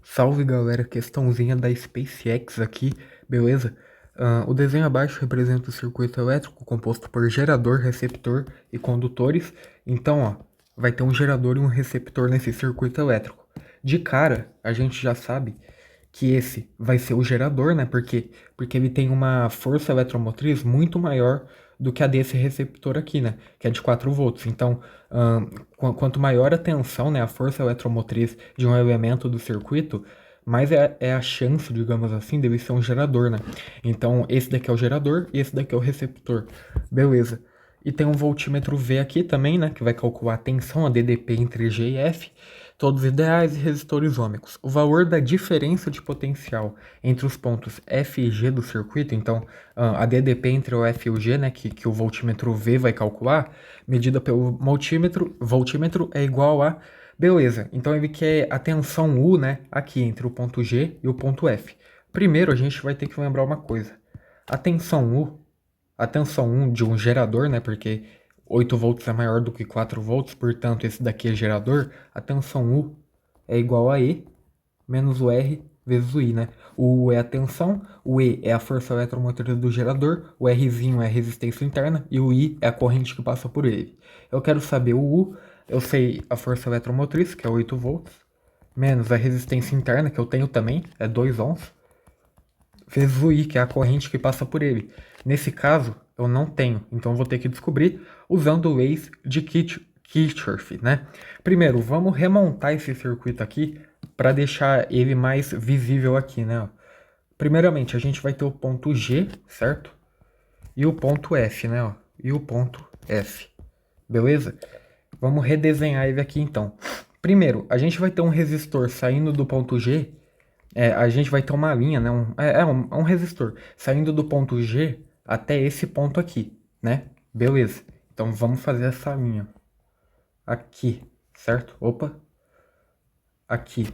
Salve galera, questãozinha da SpaceX aqui, beleza? O desenho abaixo representa o circuito elétrico composto por gerador, receptor e condutores. Então, ó, vai ter um gerador e um receptor nesse circuito elétrico. De cara, a gente já sabe que esse vai ser o gerador, né? Porque ele tem uma força eletromotriz muito maior do que a desse receptor aqui, né? Que é de 4 volts. Então, quanto maior a tensão, né, a força eletromotriz de um elemento do circuito, mais é a chance, digamos assim, dele ser um gerador, né? Então, esse daqui é o gerador e esse daqui é o receptor. Beleza. E tem um voltímetro V aqui também, né, que vai calcular a tensão, a DDP entre G e F, todos ideais e resistores ômicos. O valor da diferença de potencial entre os pontos F e G do circuito, então a DDP entre o F e o G, né, que o voltímetro V vai calcular, medida pelo voltímetro é igual a... Beleza, então ele quer a tensão U, né, aqui entre o ponto G e o ponto F. Primeiro a gente vai ter que lembrar uma coisa. A tensão U, a tensão 1 de um gerador, né, porque 8 volts é maior do que 4 volts, portanto esse daqui é gerador, a tensão U é igual a E menos o R vezes o I, né? O U é a tensão, o E é a força eletromotriz do gerador, o Rzinho é a resistência interna e o I é a corrente que passa por ele. Eu quero saber o U, eu sei a força eletromotriz, que é 8 volts, menos a resistência interna, que eu tenho também, é 2 ohms, vezes o I, que é a corrente que passa por ele. Nesse caso, eu não tenho, então eu vou ter que descobrir usando leis de Kirchhoff, né? Primeiro, vamos remontar esse circuito aqui para deixar ele mais visível aqui, né? Primeiramente, a gente vai ter o ponto G, certo? E o ponto F, né? E o ponto F, beleza? Vamos redesenhar ele aqui então. Primeiro, a gente vai ter um resistor saindo do ponto G, a gente vai ter uma linha, né? Um resistor saindo do ponto G até esse ponto aqui, né? Beleza. Então vamos fazer essa linha aqui, certo? Opa, aqui.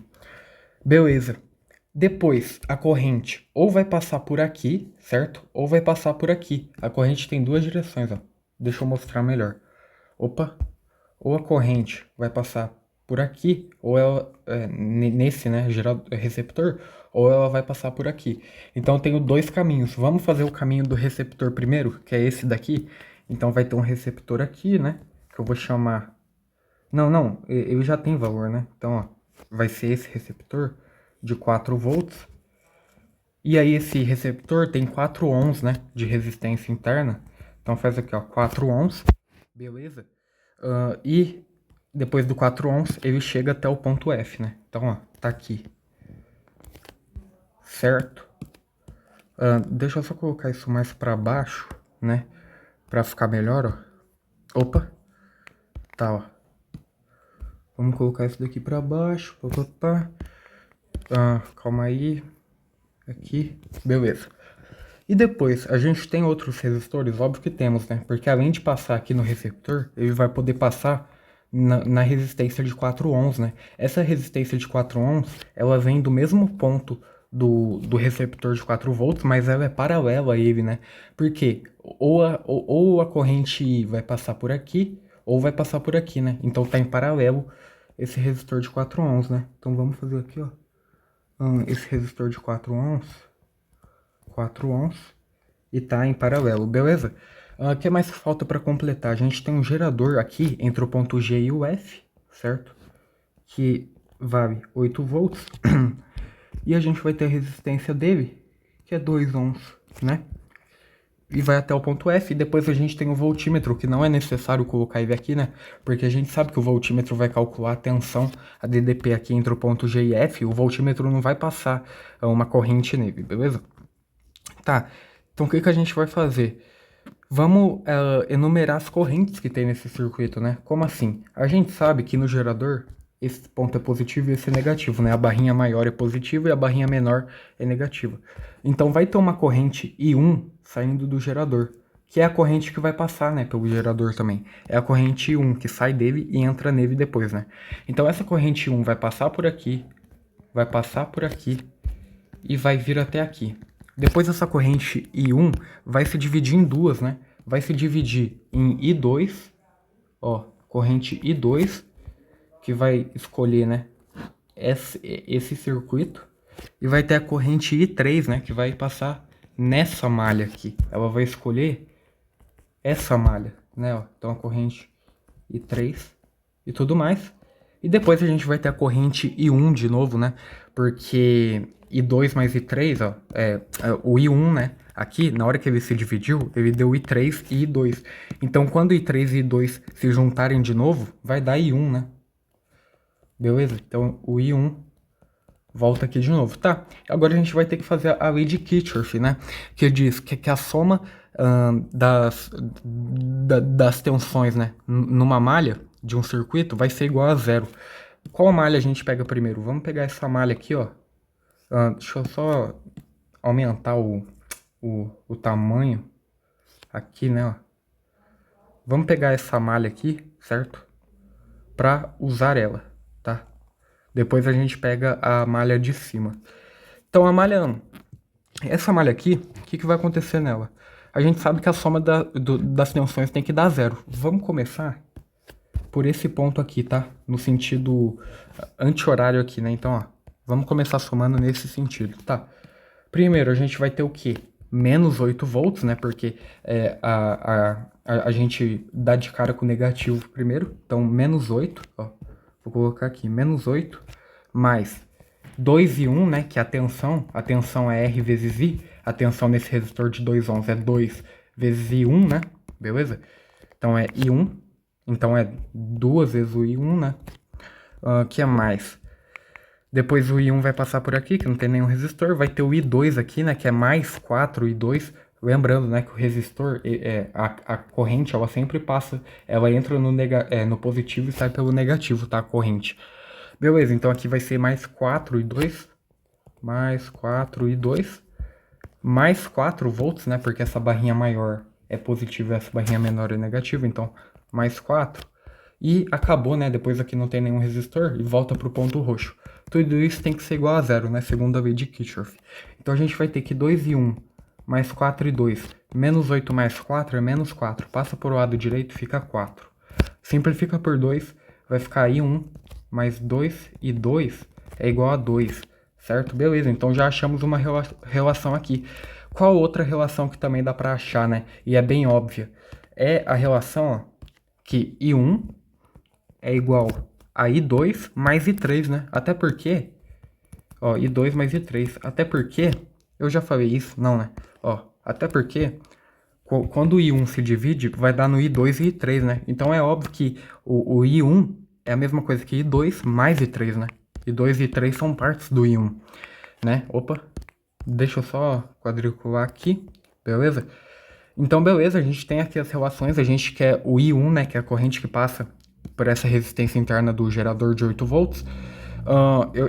Beleza. Depois, a corrente ou vai passar por aqui, certo? Ou vai passar por aqui. A corrente tem duas direções, ó. Deixa eu mostrar melhor. Opa. Ou a corrente vai passar por aqui, ou ela, nesse, né, receptor, ou ela vai passar por aqui. Então eu tenho dois caminhos. Vamos fazer o caminho do receptor primeiro, que é esse daqui. Então vai ter um receptor aqui, né, que eu vou chamar... Não, ele já tem valor, né? Então, ó, vai ser esse receptor de 4 volts. E aí esse receptor tem 4 ohms, né, de resistência interna. Então faz aqui, ó, 4 ohms. Beleza? E depois do 4 ohms ele chega até o ponto F, né? Então, ó, tá aqui. Certo? Deixa eu só colocar isso mais pra baixo, né? Pra ficar melhor, ó. Opa. Tá, ó. Vamos colocar isso daqui pra baixo. Opa. Calma aí. Aqui. Beleza. E depois, a gente tem outros resistores? Óbvio que temos, né? Porque além de passar aqui no receptor, ele vai poder passar na resistência de 4 ohms, né? Essa resistência de 4 ohms, ela vem do mesmo ponto do receptor de 4 volts, mas ela é paralela a ele, né? Porque ou a corrente vai passar por aqui, ou vai passar por aqui, né? Então tá em paralelo esse resistor de 4 ohms, né? Então vamos fazer aqui, ó. Esse resistor de 4 ohms e tá em paralelo, beleza? O que mais falta para completar? A gente tem um gerador aqui entre o ponto G e o F, certo? Que vale 8 volts. E a gente vai ter a resistência dele, que é 2 ohms, né? E vai até o ponto F, e depois a gente tem o voltímetro, que não é necessário colocar ele aqui, né? Porque a gente sabe que o voltímetro vai calcular a tensão, a DDP aqui entre o ponto G e F, o voltímetro não vai passar uma corrente nele, beleza? Tá, então o que a gente vai fazer? Vamos enumerar as correntes que tem nesse circuito, né? Como assim? A gente sabe que no gerador esse ponto é positivo e esse é negativo, né? A barrinha maior é positiva e a barrinha menor é negativa. Então vai ter uma corrente I1 saindo do gerador, que é a corrente que vai passar, né, pelo gerador também. É a corrente I1 que sai dele e entra nele depois, né? Então essa corrente I1 vai passar por aqui e vai vir até aqui. Depois essa corrente I1 vai se dividir em duas, né? Vai se dividir em I2, ó, corrente I2, que vai escolher, né, esse circuito e vai ter a corrente I3, né, que vai passar nessa malha aqui. Ela vai escolher essa malha, né, ó. Então a corrente I3 e tudo mais. E depois a gente vai ter a corrente I1 de novo, né, porque I2 mais I3, ó, o I1, né, aqui, na hora que ele se dividiu, ele deu I3 e I2. Então quando I3 e I2 se juntarem de novo, vai dar I1, né. Beleza? Então o I1 volta aqui de novo, tá? Agora a gente vai ter que fazer a lei de Kirchhoff, né? Que diz que a soma das tensões, né, numa malha de um circuito vai ser igual a zero. Qual malha a gente pega primeiro? Vamos pegar essa malha aqui, ó. Deixa eu só aumentar o tamanho aqui, né, ó. Vamos pegar essa malha aqui, certo? Para usar ela, tá? Depois a gente pega a malha de cima. Então a malha, essa malha aqui, o que vai acontecer nela? A gente sabe que a soma das tensões tem que dar zero. Vamos começar por esse ponto aqui, tá? No sentido anti-horário aqui, né? Então, ó, vamos começar somando nesse sentido, tá? Primeiro a gente vai ter o quê? Menos 8 volts, né? Porque a gente dá de cara com o negativo primeiro. Então, menos 8, ó. Vou colocar aqui, menos 8, mais 2 e 1, né? Que é a tensão é R vezes I. A tensão nesse resistor de 2 ohms é 2 vezes I1, né? Beleza? Então é I1. Então é 2 vezes o I1, né? Que é mais? Depois o I1 vai passar por aqui, que não tem nenhum resistor. Vai ter o I2 aqui, né? Que é mais 4 I2. Lembrando, né, que o resistor, a corrente, ela sempre passa, ela entra no positivo e sai pelo negativo, tá? A corrente. Beleza, então aqui vai ser mais 4 e 2, mais 4 e 2, mais 4 volts, né? Porque essa barrinha maior é positiva e essa barrinha menor é negativa, então mais 4. E acabou, né? Depois aqui não tem nenhum resistor e volta para o ponto roxo. Tudo isso tem que ser igual a zero, né? Segundo a lei de Kirchhoff. Então a gente vai ter que 2 e 1 mais 4 e 2, menos 8 mais 4 é menos 4. Passa por o lado direito, fica 4. Simplifica por 2, vai ficar aí 1 mais 2 e 2 é igual a 2, certo? Beleza, então já achamos uma relação aqui. Qual outra relação que também dá para achar, né? E é bem óbvia. É a relação, ó, que I1 é igual a I2 mais I3, né? Até porque, ó, I2 mais I3. Até porque, eu já falei isso, não, né? Ó, até porque, quando o I1 se divide, vai dar no I2 e I3, né? Então é óbvio que o I1 é a mesma coisa que I2 mais I3, né? I2 e I3 são partes do I1, né? Opa, deixa eu só quadricular aqui, beleza? Então, beleza, a gente tem aqui as relações, a gente quer o I1, né? Que é a corrente que passa por essa resistência interna do gerador de 8 volts.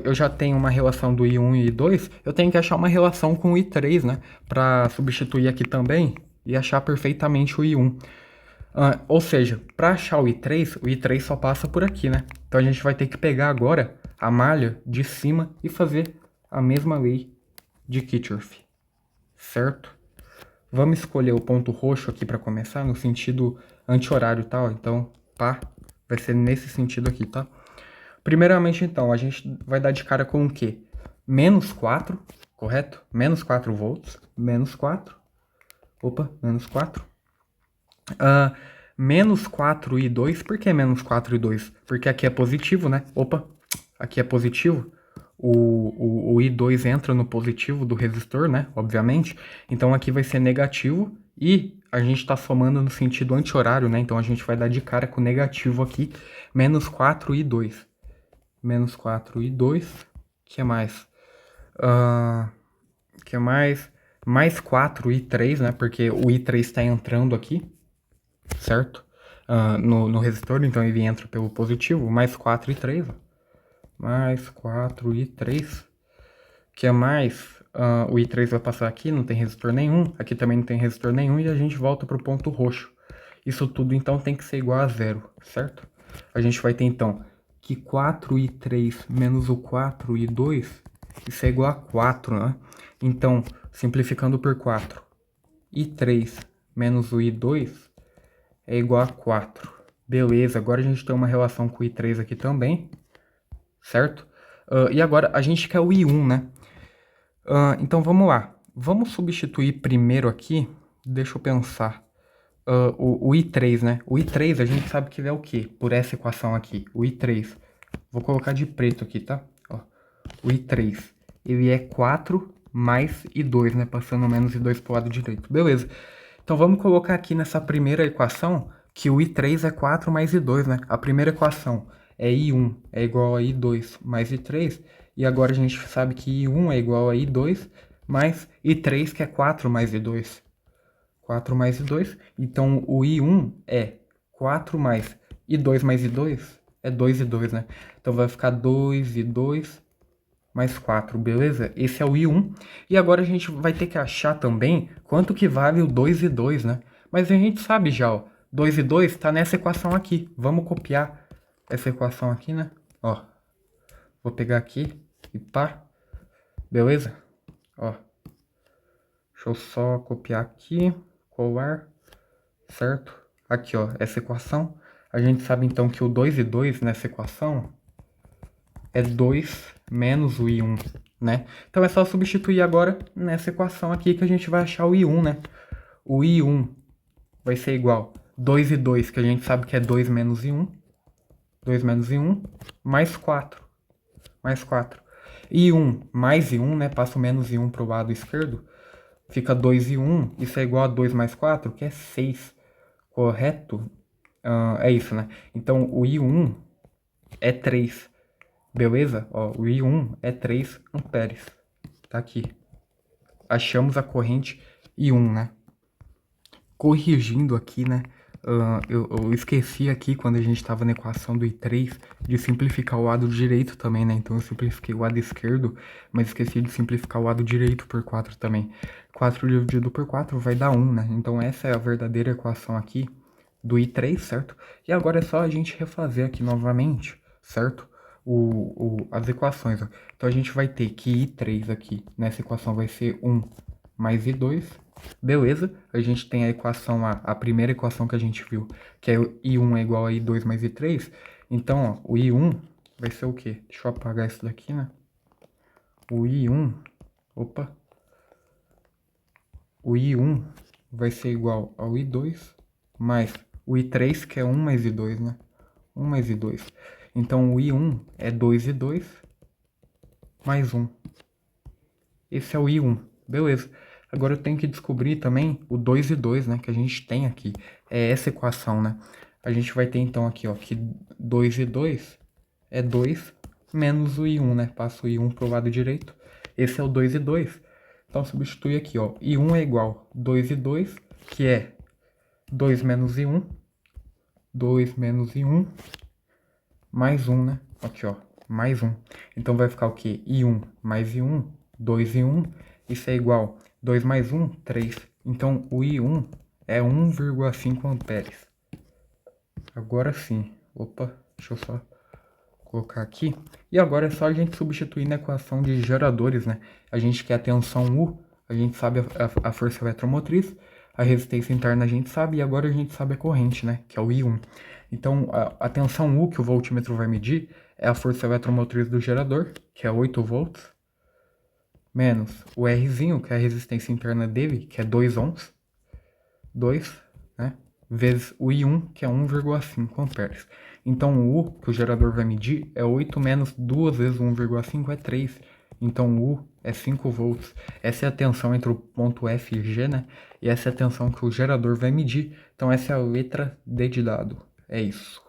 Eu já tenho uma relação do I1 e I2, eu tenho que achar uma relação com o I3, né? Para substituir aqui também e achar perfeitamente o I1. Ou seja, para achar o I3 só passa por aqui, né? Então a gente vai ter que pegar agora a malha de cima e fazer a mesma lei de Kirchhoff, certo? Vamos escolher o ponto roxo aqui para começar, no sentido anti-horário, tá? Então, pá, vai ser nesse sentido aqui, tá? Primeiramente, então, a gente vai dar de cara com o quê? Menos 4, correto? Menos 4 volts, menos 4. Opa, menos 4. Menos 4 e 2, por que menos 4 e 2? Porque aqui é positivo, né? Opa, aqui é positivo. O I2 entra no positivo do resistor, né? Obviamente. Então aqui vai ser negativo e a gente está somando no sentido anti-horário, né? Então a gente vai dar de cara com negativo aqui. Menos 4 e 2. Menos 4 e 2. Que mais? Que mais? Mais 4 e 3, né? Porque o I3 está entrando aqui, certo? No resistor, então ele entra pelo positivo. Mais 4 e 3, ó. Mais 4 e 3. Que é mais? O I3 vai passar aqui, não tem resistor nenhum. Aqui também não tem resistor nenhum e a gente volta para o ponto roxo. Isso tudo então tem que ser igual a zero, certo? A gente vai ter então que 4 e 3 menos o 4 e 2, isso é igual a 4, né? Então, simplificando por 4, I3 menos o I2 é igual a 4. Beleza, agora a gente tem uma relação com o I3 aqui também, certo? E agora a gente quer o I1, né? Então vamos lá. Vamos substituir primeiro aqui, deixa eu pensar, o I3, né? O I3 a gente sabe que ele é o quê? Por essa equação aqui, o I3. Vou colocar de preto aqui, tá? Ó, o I3, ele é 4 mais I2, né? Passando menos I2 pro lado direito. Beleza. Então vamos colocar aqui nessa primeira equação que o I3 é 4 mais I2, né? A primeira equação é I1 é igual a I2 mais I3. E agora a gente sabe que I1 é igual a I2 mais I3, que é 4 mais I2. 4 mais I2. Então o I1 é 4 mais I2 é 2 I2, né? Então vai ficar 2 I2 mais 4, beleza? Esse é o I1. E agora a gente vai ter que achar também quanto que vale o 2 e 2, né? Mas a gente sabe já, ó. 2 e 2 tá nessa equação aqui. Vamos copiar essa equação aqui, né? Ó. Vou pegar aqui e pá. Beleza? Ó. Deixa eu só copiar aqui. Colar. Certo? Aqui, ó. Essa equação. A gente sabe então que o 2 e 2 nessa equação é 2 menos o I1, né? Então é só substituir agora nessa equação aqui que a gente vai achar o I1, né? O I1 vai ser igual 2 e 2, que a gente sabe que é 2 menos I1. 2 menos I1, mais 4. Mais 4. I1 mais I1, né? Passo menos I1 pro lado esquerdo. Fica 2 e 1. Isso é igual a 2 mais 4, que é 6. Correto? É isso, né? Então o I1 é 3. Beleza? Ó, o I1 é 3 amperes. Tá aqui. Achamos a corrente I1, né? Corrigindo aqui, né? Eu esqueci aqui, quando a gente estava na equação do I3, de simplificar o lado direito também, né? Então eu simplifiquei o lado esquerdo, mas esqueci de simplificar o lado direito por 4 também. 4 dividido por 4 vai dar 1, né? Então essa é a verdadeira equação aqui do I3, certo? E agora é só a gente refazer aqui novamente, certo? As equações, ó. Então a gente vai ter que I3 aqui, nessa equação vai ser 1 mais I2. Beleza, a gente tem a equação, a primeira equação que a gente viu, que é I1 é igual a I2 mais I3. Então, ó, o I1 vai ser o quê? Deixa eu apagar isso daqui, né? O I1, opa. O I1 vai ser igual ao I2 mais o I3, que é 1 mais I2, né? 1 mais I2. Então, o I1 é 2 I2 mais 1. Esse é o I1, beleza. Agora eu tenho que descobrir também o 2 e 2, né, que a gente tem aqui. É essa equação, né? A gente vai ter então aqui, ó, que 2 e 2 é 2 menos o I1, né? Passo o I1 pro lado direito. Esse é o 2 e 2. Então substitui aqui, ó. I1 é igual a 2 e 2, que é 2 menos I1. 2 menos I1 mais 1, né? Aqui, ó, mais 1. Então vai ficar o quê? I1 mais I1, 2 e 1. Isso é igual 2 mais 1, 3. Então o I1 é 1,5 amperes. Agora sim. Opa, deixa eu só colocar aqui. E agora é só a gente substituir na equação de geradores, né? A gente quer a tensão U, a gente sabe a força eletromotriz, a resistência interna a gente sabe, e agora a gente sabe a corrente, né? Que é o I1. Então, a tensão U que o voltímetro vai medir é a força eletromotriz do gerador, que é 8 volts, menos o Rzinho, que é a resistência interna dele, que é 2 ohms, 2, né? Vezes o I1, que é 1,5 amperes. Então o U que o gerador vai medir é 8 menos 2 vezes 1,5 é 3. Então o U é 5 volts. Essa é a tensão entre o ponto F e G, né? E essa é a tensão que o gerador vai medir. Então essa é a letra D de dado. É isso.